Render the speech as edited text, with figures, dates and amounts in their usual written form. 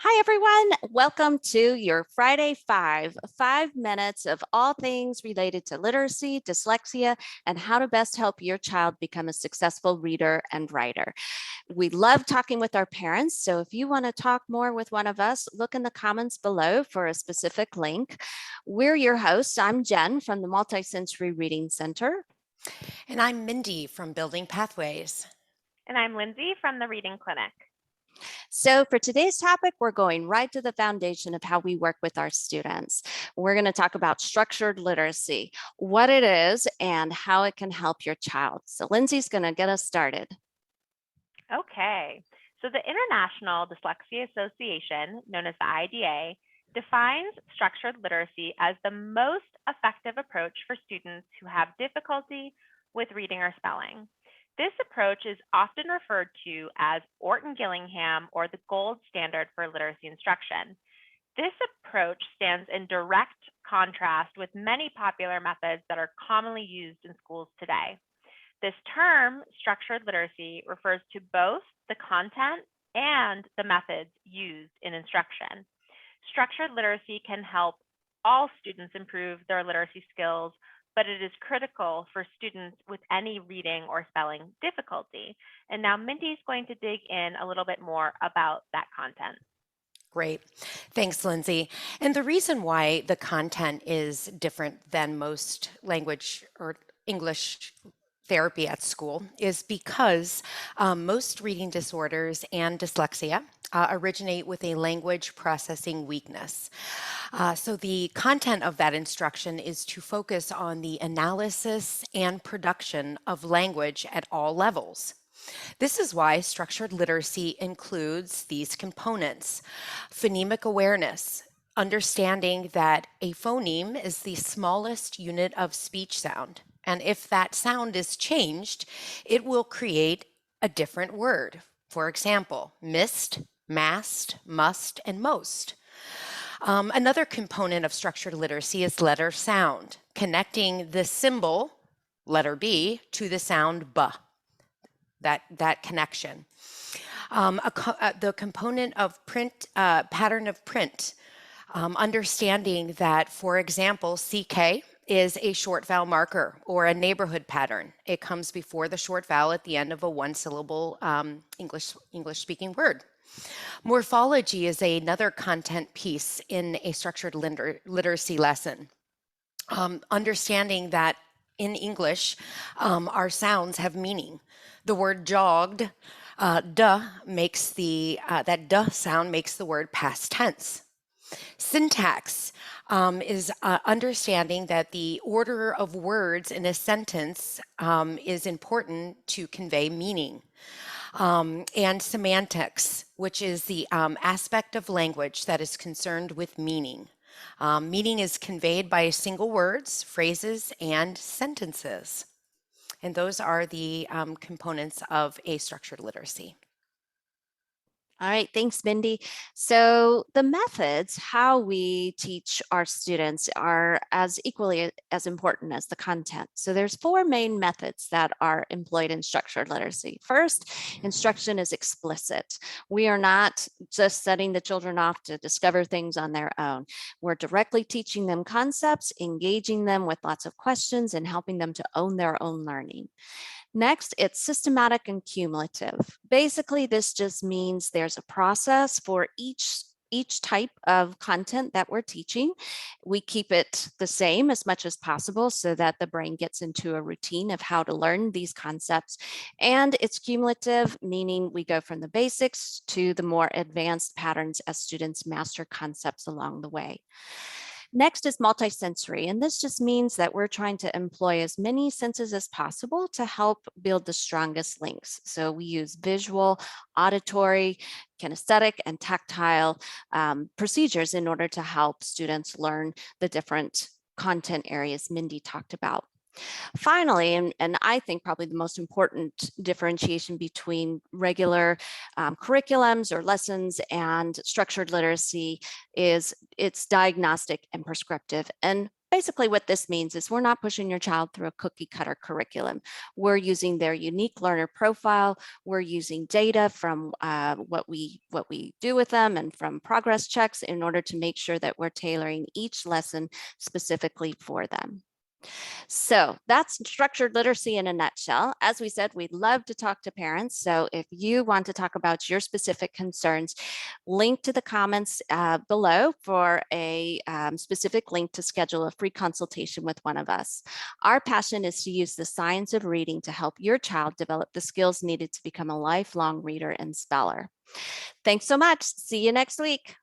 Hi, everyone. Welcome to your Friday 5 minutes of all things related to literacy, dyslexia, and how to best help your child become a successful reader and writer. We love talking with our parents, so if you want to talk more with one of us, look in the comments below for a specific link. We're your hosts. I'm Jen from the Multisensory Reading Center. And I'm Mindy from Building Pathways. And I'm Lindsay from the Reading Clinic. So for today's topic, we're going right to the foundation of how we work with our students. We're going to talk about structured literacy, what it is, and how it can help your child. So Lindsay's going to get us started. Okay, so the International Dyslexia Association, known as the IDA, defines structured literacy as the most effective approach for students who have difficulty with reading or spelling. This approach is often referred to as Orton Gillingham, or the gold standard for literacy instruction. This approach stands in direct contrast with many popular methods that are commonly used in schools today. This term, structured literacy, refers to both the content and the methods used in instruction. Structured literacy can help all students improve their literacy skills, but it is critical for students with any reading or spelling difficulty. And now Mindy's going to dig in a little bit more about that content. Great. Thanks, Lindsay. And the reason why the content is different than most language or English therapy at school is because most reading disorders and dyslexia originate with a language processing weakness. So the content of that instruction is to focus on the analysis and production of language at all levels. This is why structured literacy includes these components: phonemic awareness, understanding that a phoneme is the smallest unit of speech sound. And if that sound is changed, it will create a different word. For example, mist, mast, must, and most. Another component of structured literacy is letter sound, connecting the symbol, letter B, to the sound B, that connection. The component of print, pattern of print, understanding that, for example, CK is a short vowel marker or a neighborhood pattern. It comes before the short vowel at the end of a one-syllable English-speaking word. Morphology is another content piece in a structured literacy lesson. Understanding that in English, our sounds have meaning. The word jogged, duh makes that duh sound makes the word past tense. Syntax is understanding that the order of words in a sentence is important to convey meaning. And semantics, which is the aspect of language that is concerned with meaning. Meaning is conveyed by single words, phrases, and sentences. And those are the components of a structured literacy. All right, thanks, Mindy. So the methods, how we teach our students, are as equally as important as the content. So there's 4 main methods that are employed in structured literacy. First, instruction is explicit. We are not just setting the children off to discover things on their own. We're directly teaching them concepts, engaging them with lots of questions, and helping them to own their own learning. Next, it's systematic and cumulative. Basically, this just means there's a process for each type of content that we're teaching. We keep it the same as much as possible so that the brain gets into a routine of how to learn these concepts. And it's cumulative, meaning we go from the basics to the more advanced patterns as students master concepts along the way. Next is multisensory, and this just means that we're trying to employ as many senses as possible to help build the strongest links. So we use visual, auditory, kinesthetic, and tactile procedures in order to help students learn the different content areas Mindy talked about. Finally, and I think probably the most important differentiation between regular curriculums or lessons and structured literacy is it's diagnostic and prescriptive. And Basically, what this means is we're not pushing your child through a cookie cutter curriculum. We're using their unique learner profile. We're using data from what we do with them and from progress checks in order to make sure that we're tailoring each lesson specifically for them. So that's structured literacy in a nutshell. As we said, we'd love to talk to parents. So if you want to talk about your specific concerns, link to the comments below for a specific link to schedule a free consultation with one of us. Our passion is to use the science of reading to help your child develop the skills needed to become a lifelong reader and speller. Thanks so much. See you next week.